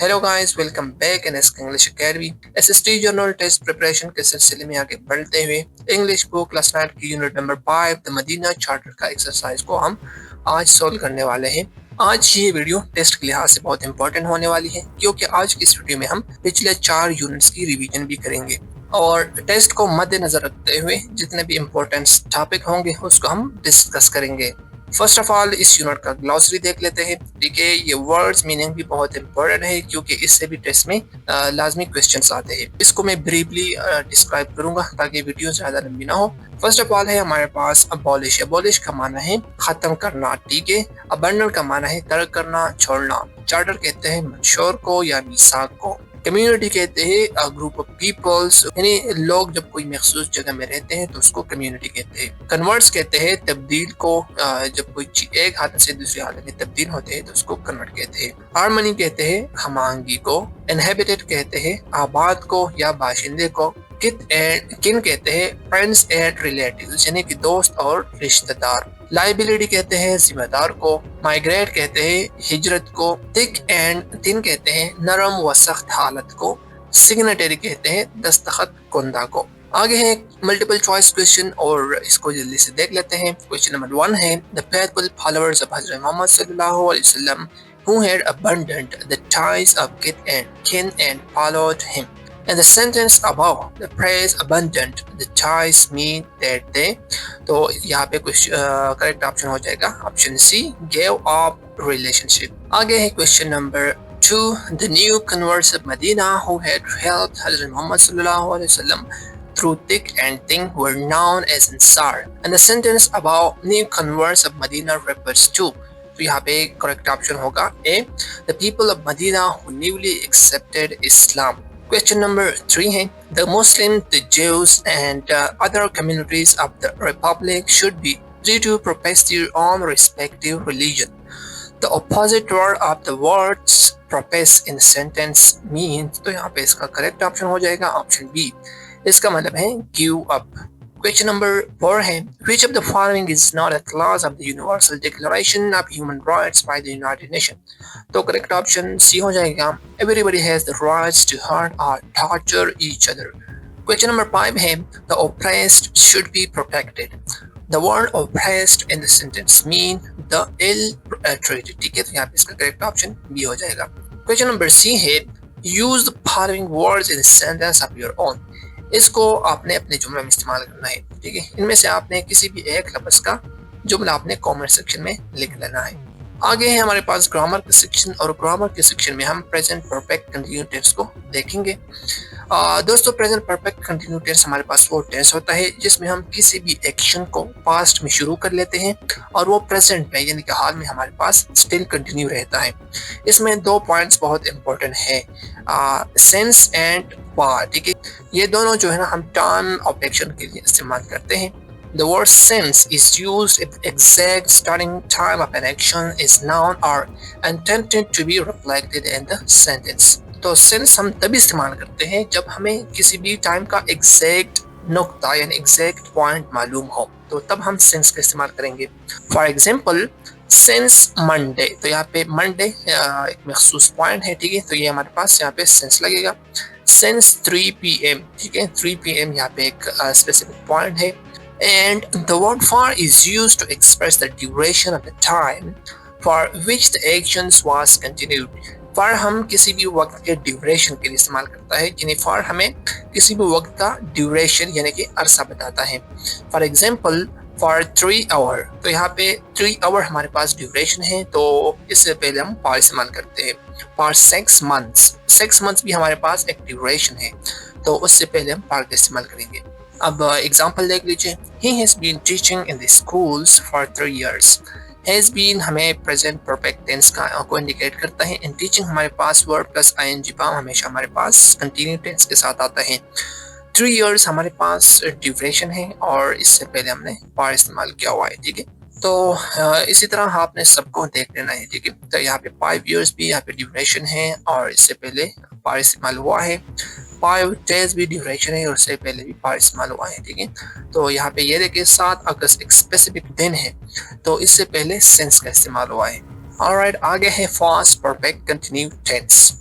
Hello guys, welcome back in English academy. SST general test preparation के सिलसिले में आगे बढ़ते हुए इंग्लिश बुक क्लास 9 की unit number 5 the Madina charter का एक्सरसाइज को हम आज सॉल्व करने वाले हैं। आज ये वीडियो टेस्ट के लिहाज से बहुत इंपॉर्टेंट होने वाली है, क्योंकि आज की इस वीडियो में हम पिछले 4 यूनिट्स की रिवीजन भी करेंगे और टेस्ट को मद्देनजर रखते हुए जितने भी इम्पोर्टेंट टॉपिक होंगे उसको हम डिस्कस करेंगे। फर्स्ट ऑफ ऑल इस यूनिट का ग्लॉसरी देख लेते हैं। ठीक है, ये वर्ड्स मीनिंग भी बहुत इंपॉर्टेंट है, क्योंकि इससे भी टेस्ट में लाजमी क्वेश्चंस आते हैं। इसको मैं ब्रीफली डिस्क्राइब करूंगा ताकि वीडियो ज्यादा लंबी ना हो। फर्स्ट ऑफ ऑल है हमारे पास अबॉलिश। अबॉलिश का माना है खत्म करना। ठीक है, अबंडन का माना है तर्क करना, छोड़ना। चार्टर कहते हैं मंशूर को या मीसाक को। कम्युनिटी कहते हैं ग्रुप ऑफ पीपल्स, यानी लोग जब कोई मखसूस जगह में रहते हैं तो उसको कम्युनिटी कहते हैं। कन्वर्ट्स कहते हैं तब्दील को, जब कोई एक हालत से दूसरी हालत में तब्दील होते हैं तो उसको कन्वर्ट कहते हैं। हार्मनी कहते हैं हमांगी को। इनहेबिटेड कहते हैं आबाद को या बाशिंदे को। किन कहते हैं फ्रेंड्स एंड रिलेटिव्स, यानी कि दोस्त और रिश्तेदार। लाइबिलिटी कहते हैं जिम्मेदार को। माइग्रेट कहते हैं हिजरत को। थिक एंड थिन कहते हैं नरम व सख्त हालत को। सिग्नेटरी कहते हैं दस्तखत कुंदा को। आगे है मल्टीपल चॉइस क्वेश्चन और इसको जल्दी से देख लेते हैं। क्वेश्चन नंबर 1 है द फेथफुल फॉलोअर्स ऑफ हज़रत मोहम्मद सल्लल्लाहु अलैहि वसल्लम who had abandoned the ties of kin and followed him. And the sentence above, the phrase abandoned the ties mean that they, तो यहाँ पे कुछ करेक्ट ऑप्शन हो जाएगा option C, gave up relationship। आगे है question number 2, the new converts of Medina who had helped Hazrat Muhammad sallallahu alaihi wasallam through thick and thin were known as Ansar. And the sentence above, new converts of Medina refers to, तो यहाँ पे correct option होगा ए, the people of Medina who newly accepted Islam। Question number 3 है the Muslims, the Jews and other communities of the Republic should be free to profess their own respective religion. The opposite word of the words profess in sentence means, तो यहाँ पे इसका correct option हो जाएगा option B, इसका मतलब है give up। Question number 4 है which of the following is not a clause of the Universal Declaration of Human Rights by the United Nations? तो करेक्ट ऑप्शन सी हो जाएगा everybody has the rights to hurt or torture each other। Question number 5 है the oppressed should be protected। The word oppressed in the sentence mean the ill treated। ठीक है, तो यहाँ पे इसका करेक्ट ऑप्शन बी हो जाएगा। Question number C है use the following words in a sentence of your own। इसको आपने अपने जुमले में इस्तेमाल करना है। ठीक है, इनमें से आपने किसी भी एक लफ्ज का जुमला आपने कमेंट सेक्शन में लिख लेना है। आगे है हमारे पास ग्रामर का सेक्शन और ग्रामर के सेक्शन में हम प्रेजेंट परफेक्ट कंटिन्यू टेंस को देखेंगे। दोस्तों, प्रेजेंट परफेक्ट कंटिन्यू टेंस हमारे पास वो टेंस होता है जिसमें हम किसी भी एक्शन को पास्ट में शुरू कर लेते हैं और वो प्रेजेंट में यानी कि हाल में हमारे पास स्टिल कंटिन्यू रहता है। इसमें 2 पॉइंट्स बहुत इंपॉर्टेंट है, सेंस एंड पार। ठीक है, ये दोनों जो है ना हम टर्म ऑफ एक्शन के लिए इस्तेमाल करते हैं। The word since is used if the exact starting time of an action is known or intended to be reflected in the sentence। तो since हम तभी इस्तेमाल करते हैं जब हमें किसी भी टाइम का एग्जैक्ट नुक्ता यानी एग्जैक्ट पॉइंट मालूम हो, तो तब हम since का इस्तेमाल करेंगे। फॉर एग्जाम्पल since Monday, तो यहाँ पे Monday एक मखसूस पॉइंट है। ठीक है, तो ये हमारे पास यहाँ पे since लगेगा। since 3 PM, ठीक है, 3 PM यहाँ पे एक स्पेसिफिक पॉइंट है। And the word for is used to express the duration of the time for which the actions was continued। for हम किसी भी वक्त के ड्यूरेशन के लिए इस्तेमाल करता है, यानी for हमें किसी भी वक्त का ड्यूरेशन यानी कि अरसा बताता है। फॉर एग्जाम्पल for 3 hour, तो यहाँ पे 3 hour हमारे पास ड्यूरेशन है, तो इससे पहले हम for इस्तेमाल करते हैं। for 6 months, 6 months भी हमारे पास एक ड्यूरेशन है, तो उससे पहले हम for का इस्तेमाल करेंगे। अब एग्जाम्पल देख लीजिए, he has been teaching in the schools for 3 years। has been हमें प्रेजेंट परफेक्ट टेंस को इंडिकेट करता है। इन टीचिंग हमारे पास वर्ड प्लस ing फॉर्म हमेशा हमारे पास कंटिन्यू टेंस के साथ आता है। 3 years हमारे पास ड्यूरेशन है और इससे पहले हमने पार इस्तेमाल किया हुआ है। ठीक है, तो इसी तरह आपने सबको देख लेना है। ठीक है, तो यहाँ पे 5 years भी यहाँ पे ड्यूरेशन है और इससे पहले पार इस्तेमाल हुआ है। 5 days भी ड्यूरेशन है और उससे पहले भी पार इस्तेमाल हुआ है। ठीक है, तो यहाँ पे ये देखिए 7 अगस्त एक स्पेसिफिक दिन है, तो इससे पहले सिंस का इस्तेमाल हुआ है। ऑलराइट, आगे है past perfect continue tense.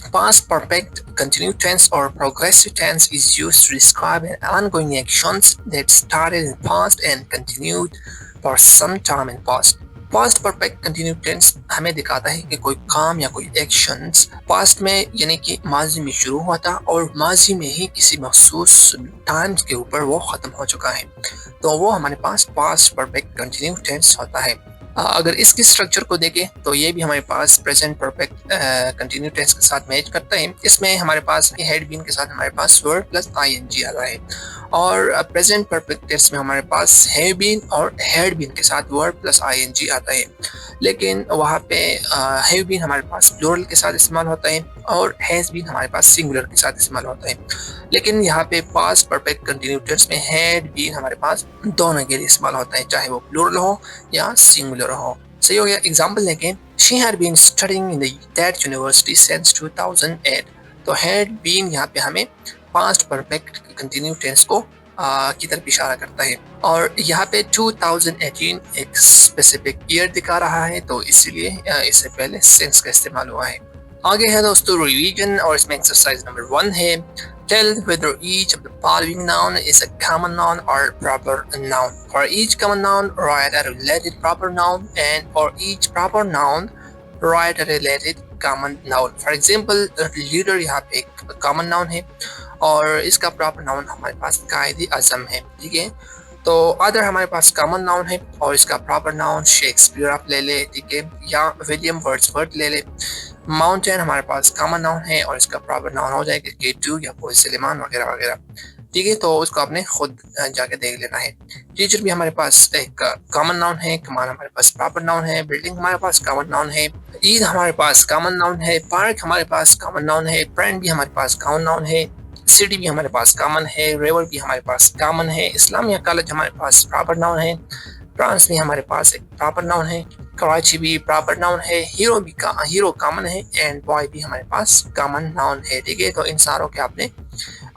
Past perfect continuous tense or progressive tense is used to describe an ongoing actions that started in past and continued for some time in past. Past perfect continue tense हमें दिखाता है कि कोई काम या कोई actions past में यानी कि माजी में शुरू हुआ था और माजी में ही किसी मखसूस टाइम्स के ऊपर वो ख़त्म हो चुका है, तो वो हमारे पास पास्ट परफेक्ट कंटिन्यू टेंस होता है। अगर इसकी स्ट्रक्चर को देखें तो ये भी हमारे पास प्रेजेंट परफेक्ट कंटिन्यू टेंस के साथ मैच करता है। इसमें हमारे पास हैड बीन के साथ हमारे पास वर्ड प्लस आईएनजी आता है, और प्रेजेंट परफेक्ट टेंस में हमारे पास हैव बीन और हैड बीन के साथ वर्ड प्लस आईएनजी आता है। लेकिन वहाँ पे हैव बीन हमारे पास प्लूरल के साथ इस्तेमाल होता है और हैज़ बीन हमारे पास सिंगुलर के साथ इस्तेमाल होता है। लेकिन यहाँ पे पास्ट परफेक्ट कंटिन्यू टेंस में हैड बीन हमारे पास दोनों के लिए इस्तेमाल होता है, चाहे वो प्लूरल हो या सिंगुलर हो। सही हो गया। एग्जाम्पल देखें, she had been studying in that university since 2008। तो हैड बीन यहाँ पे हमें पास्ट परफेक्ट कंटिन्यू टेंस को की तरफ इशारा करता है, और यहाँ पे 2018 एक स्पेसिफिक ईयर दिखा रहा है, तो इसीलिए इससे पहले सिंस का इस्तेमाल हुआ है। आगे है दोस्तों रिवीजन, और इसमें एक्सरसाइज नंबर 1 है, tell whether each of the following noun is a common noun or proper noun. For each common noun, write a related proper noun, and for each proper noun, write a related common noun. For example, leader यहाँ पे एक common noun है और इसका proper noun हमारे पास कायद आज़म है, ठीक है। तो अदर हमारे पास कॉमन नाउन है और इसका प्रॉपर नाउन शेक्सपियर आप ले ले, ठीक है, या विलियम वर्ड्सवर्थ ले ले। माउंटेन हमारे पास कॉमन नाउन है और इसका प्रॉपर नाउन हो जाएगा केटू या पोई सलेमान वगैरह वगैरह, ठीक है। तो उसको आपने खुद जाके देख लेना है। टीचर भी हमारे पास एक कॉमन नाउन है, कमान हमारे पास प्रॉपर नाउन है, बिल्डिंग हमारे पास कॉमन नाउन है, ईद हमारे पास कॉमन नाउन है, पार्क हमारे पास कॉमन नाउन है, फ्रेंड भी हमारे पास कॉमन नाउन है, सिटी भी हमारे पास कॉमन है, रिवर भी हमारे पास कॉमन है, इस्लामिया कॉलेज हमारे पास प्रॉपर नाउन है, फ्रांस भी हमारे पास एक प्रॉपर नाउन है, कराची भी प्रॉपर नाउन है, हीरो कॉमन है, एंड बॉय भी हमारे पास कॉमन नाउन है, ठीक है। तो इन सारों के आपने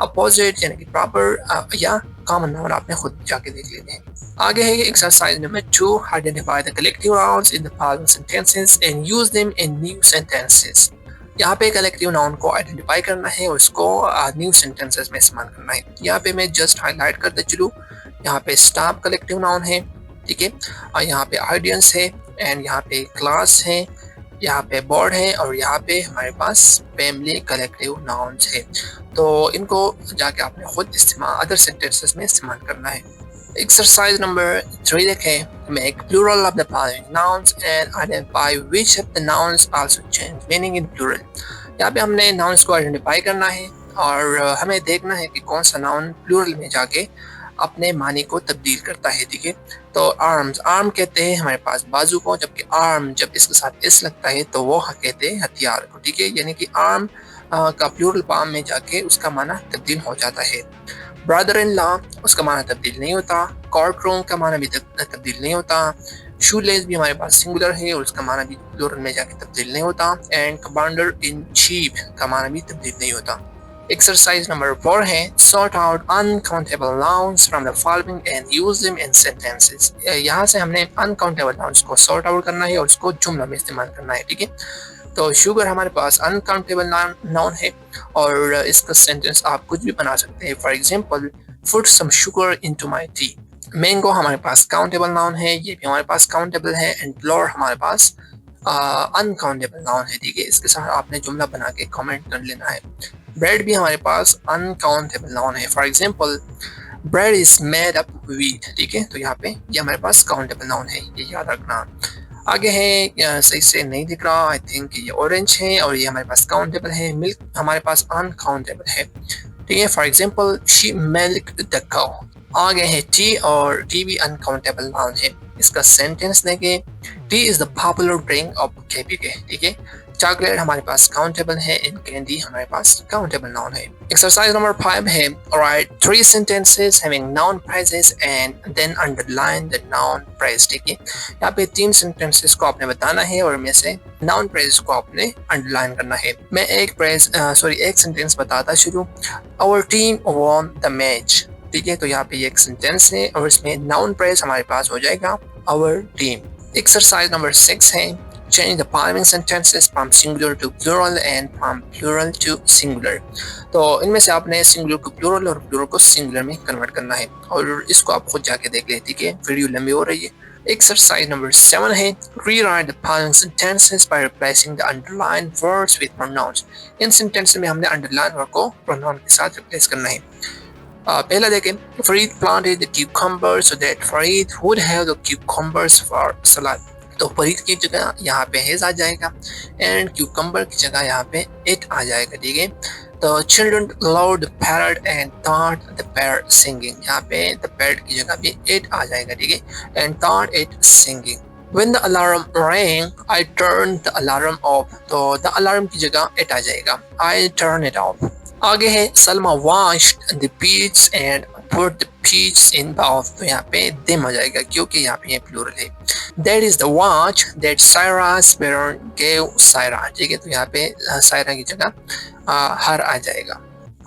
अपोजिट यानी कि प्रॉपर या कॉमन नाउन आपने खुद जाके देख लेने हैं। आगे है exercise number 2, identify the collective nouns in the following sentences and use them in new sentences. यहाँ पे कलेक्टिव नाउन को आइडेंटिफाई करना है और उसको न्यू सेंटेंसेस में इस्तेमाल करना है। यहाँ पे मैं जस्ट हाईलाइट करते चलूँ, यहाँ पे स्टाफ कलेक्टिव नाउन है, ठीक है, और यहाँ पे ऑडियंस है, एंड यहाँ पे क्लास है, यहाँ पे बोर्ड है, और यहाँ पे हमारे पास फैमिली कलेक्टिव नाउन्स है। तो इनको जाके आपने खुद इस्तेमाल अदर सेंटेंसेस में इस्तेमाल करना है। Exercise number 3 देखें, make plural of the following nouns and identify which of the nouns also change meaning in plural। यहाँ पे हमने nouns को आइडेंटिफाई करना है और हमें देखना है कि कौन सा नाउन प्लूरल में जाके अपने मानी को तब्दील करता है, ठीक है। तो आर्म कहते हैं हमारे पास बाजू को, जबकि आर्म जब इसके साथ इस लगता है तो वो कहते हैं हथियार को, ठीक है। यानी कि आर्म का प्लूरल फॉर्म में जाके उसका माना तब्दील हो जाता है। ब्रदर इन लॉ उसका माना तब्दील नहीं होता, कोर्ट रूम का माना भी तब्दील नहीं होता, शू लेस भी हमारे पास सिंगुलर है और उसका माना भी प्लूरल में जाके तब्दील नहीं होता, एंड कमांडर इन चीफ का माना भी तब्दील नहीं होता। एक्सरसाइज नंबर 4 है, sort out uncountable nouns from the following and use them in sentences. यहाँ से हमने अनकाउंटेबल नाउन्स को सॉर्ट आउट करना है और उसको जुमला में इस्तेमाल करना है, ठीक है। तो शुगर हमारे पास अनकाउंटेबल नाउन है और इसका सेंटेंस आप कुछ भी बना सकते हैं। For example, put some sugar into my tea. Mango हमारे पास काउंटेबल नाउन है, ये भी हमारे पास काउंटेबल है, एंड फ्लोर हमारे पास अनकाउंटेबल नाउन है, ठीक है। इसके साथ आपने जुमला बना के कमेंट कर लेना है। ब्रेड भी हमारे पास अनकाउंटेबल नाउन है। For example, bread is made up wheat, ठीक है। तो यहाँ पे ये हमारे पास काउंटेबल नाउन है, ये याद रखना। आगे है, सही से नहीं दिख रहा, आई थिंक ये ऑरेंज है और ये हमारे पास काउंटेबल है। मिल्क हमारे पास अनकाउंटेबल है, ठीक है। For example, she milk the cow. आगे है टी, और टी भी अनकाउंटेबल नाउन है। इसका सेंटेंस देखें, T is the popular drink of KPK, ठीक है। चॉकलेट हमारे पास काउंटेबल है, एंड कैंडी हमारे पास काउंटेबल नाउन है। एक्सरसाइज नंबर 5 है, right 3 sentences having noun phrases and then underline the noun phrase, ठीक है। यहाँ पे 3 sentences को आपने बताना है और में से noun phrase को आपने अंडरलाइन करना है। मैं एक सेंटेंस बताता शुरू। Our team won the match, ठीक है। तो यहाँ पे एक सेंटेंस है और इसमें noun phrase हमारे पास हो जाएगा our team। एक्सरसाइज नंबर 6 है, change the following sentences from singular to plural and from plural to singular। तो इनमें से आपने सिंगुलर को प्लूरल और प्लूरल को सिंगुलर में कन्वर्ट करना है और इसको आप खुद जाके देख लें, ठीक है, वीडियो लंबी हो रही है। एक्सरसाइज नंबर 7 है rewrite the following sentences by replacing the underline words with pronouns. इन सेंटेंस में हमने अंडरलाइन वर्ड को प्रोनाउन के साथ रिप्लेस करना है। पहला देखें, Farid planted the cucumbers so that Farid would have the cucumbers for salad। तो फरीद की जगह यहाँ पे हैज आ जाएगा एंड क्यूकम्बर की जगह यहाँ पे इट आ जाएगा, ठीक है। तो children loved the parrot and thought the parrot singing, यहाँ पे the parrot की जगह भी इट आ जाएगा, ठीक है, and thought it singing। When the alarm rang, I turned the alarm off। तो the alarm की जगह इट आ जाएगा, I turned it off। आगे है Salma washed the peach and put the peach in bath। तो यहाँ पे them आ जाएगा क्योंकि यहाँ पे प्लूरल है। That is the watch that Cyrus Baron gave Syra, ठीक है, तो यहाँ पे सायरा की जगह हर आ जाएगा।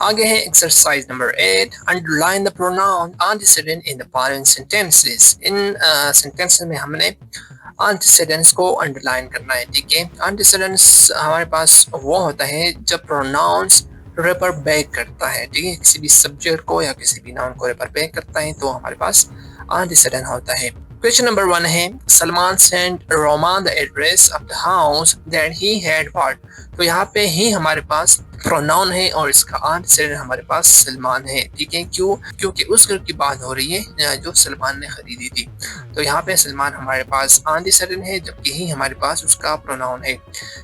आगे है exercise number 8 underline the pronoun antecedent in the following sentences। In sentences में हमने antecedents को अंडरलाइन करना है, ठीक है। antecedents हमारे पास वो होता है जब प्रोनाउंस रेपर बैक करता है, ठीक है, किसी भी सब्जेक्ट को या किसी भी नाउन को रेपर बैक करता है तो हमारे पास antecedent होता है। क्वेश्चन नंबर 1 है Salman sent Roman the address of the house that he had bought. तो यहाँ पे ही हमारे पास प्रोनाउन है और इसका antecedent हमारे पास सलमान है, ठीक है। क्यों? क्योंकि उस घर की बात हो रही है जो सलमान ने खरीदी थी। तो यहाँ पे सलमान हमारे पास antecedent है जबकि ही हमारे पास उसका प्रोनाउन है,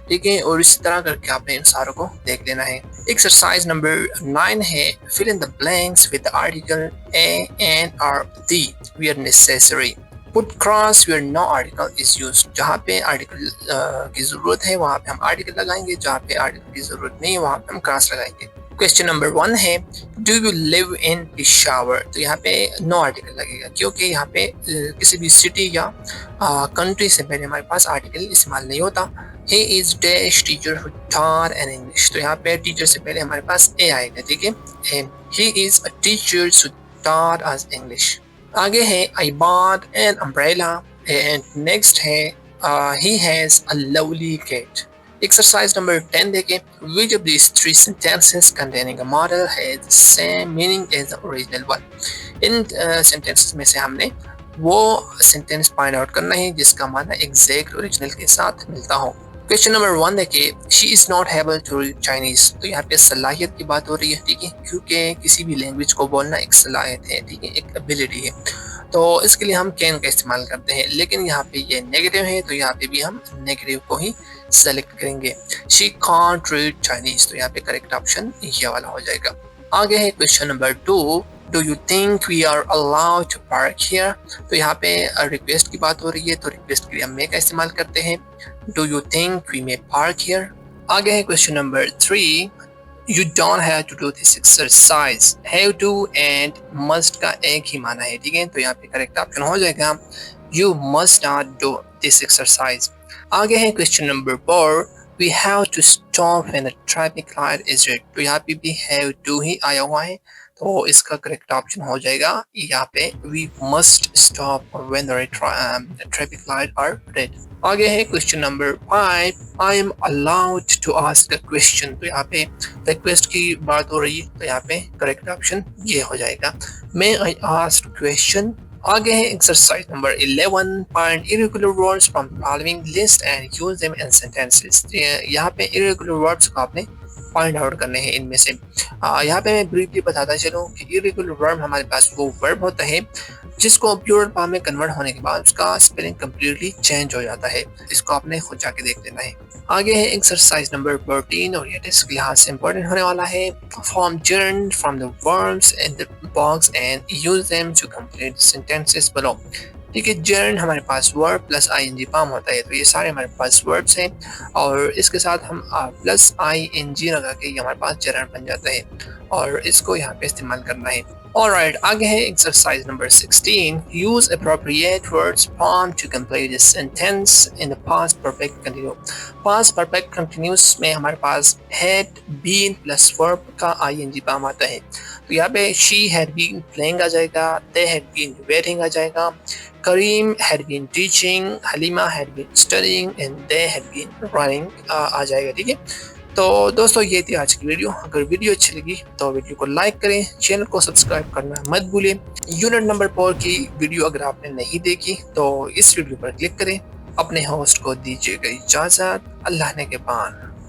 ठीक है। और इसी तरह करके आपने इन सारों को देख लेना है। एक्सरसाइज नंबर 9 है fill in the blanks with the article a an और the where necessary. Put cross where no article is used। जहाँ पे आर्टिकल की जरूरत है वहाँ पे हम आर्टिकल लगाएंगे, जहाँ पे आर्टिकल की जरूरत नहीं है वहाँ पे हम क्रॉस लगाएंगे। क्वेश्चन नंबर 1 है do you live in Peshawar. तो यहाँ पे नो आर्टिकल लगेगा क्योंकि यहाँ पे किसी भी सिटी या कंट्री से पहले हमारे पास आर्टिकल इस्तेमाल नहीं होता। He is dash teacher who taught an English। तो यहाँ पे टीचर से पहले हमारे पास ए आएगा, ठीक है, and he is a teacher who taught us English। आगे है I bought an umbrella and next है he has a lovely cat। Exercise number 10 देखें which of these 3 sentences containing a model has the same meaning as the original one। In sentences में से हमने वो sentence find out करना है जिसका माना exact ओरिजिनल के साथ मिलता हो। क्वेश्चन नंबर 1 देखिए she is not able to read Chinese. तो यहाँ पे सलाहियत की बात हो रही है, ठीक है, क्योंकि किसी भी लैंग्वेज को बोलना एक सलाहियत है, ठीक है, एक एबिलिटी है। तो इसके लिए हम कैन का इस्तेमाल करते हैं, लेकिन यहाँ पे ये नेगेटिव है तो यहाँ पे भी हम नेगेटिव को ही सेलेक्ट करेंगे। She can't read Chinese. तो यहाँ पे करेक्ट ऑप्शन ये वाला हो जाएगा। आगे है question number 2 do you think we are allowed to park here. तो यहाँ पे रिक्वेस्ट की बात हो रही है तो रिक्वेस्ट के लिए हम मे का इस्तेमाल करते हैं। Do you think we may park here. आगे है question number 3 you don't have to do this exercise. Have to and must का एक ही माना है, ठीक है, तो यहाँ पे करेक्ट ऑप्शन हो जाएगा you must not do this exercise. आगे है question number 4 we have to stop when the traffic light is red। तो यहाँ पे भी have to ही आया हुआ है तो इसका करेक्ट ऑप्शन हो जाएगा यहाँ पे we must stop when the traffic light are red। आगे है question number 5 I am allowed to ask a question। तो यहाँ पे रिक्वेस्ट की बात हो रही है तो यहाँ पे करेक्ट ऑप्शन ये हो जाएगा may I ask question। आगे है exercise number 11 find irregular words from following list and use them in sentences। यहाँ पे irregular words को आपने फाइंड आउट करने हैं इनमें से। यहाँ पे मैं ब्रीफली बताता चलूँ कि irregular verb हमारे पास वो वर्ब होता है जिसको प्लूरल फॉर्म में कन्वर्ट होने के बाद उसका स्पेलिंग कम्प्लीटली चेंज हो जाता है। इसको आपने खुद जाके देख लेना है। आगे है एक्सरसाइज नंबर 14 और ये टेस्ट के लिहाज से इंपॉर्टेंट होने वाला है। Form gerund from the verbs in the box and use them to complete sentences below. ठीक है, जर्न हमारे पास वर्ब प्लस आईएनजी फॉर्म होता है तो ये सारे हमारे पास वर्ब्स हैं और इसके साथ हम प्लस आईएनजी लगा के ये हमारे पास जर्न बन जाता है और इसको यहाँ पे इस्तेमाल करना है। Alright, आगे है exercise number 16 use appropriate words form to complete this sentence in the past perfect continuous। past perfect continuous में हमारे पास had been plus verb का ing फॉर्म आता है तो यहाँ पे she had been playing आ जाएगा, they had been waiting आ जाएगा, Kareem had been teaching, Halima had been studying and they had been running आ जाएगा, ठीक है। तो दोस्तों ये थी आज की वीडियो। अगर वीडियो अच्छी लगी तो वीडियो को लाइक करें, चैनल को सब्सक्राइब करना मत भूलें। यूनिट नंबर 4 की वीडियो अगर आपने नहीं देखी तो इस वीडियो पर क्लिक करें। अपने होस्ट को दीजिएगा इजाज़त। अल्लाह ने के पान।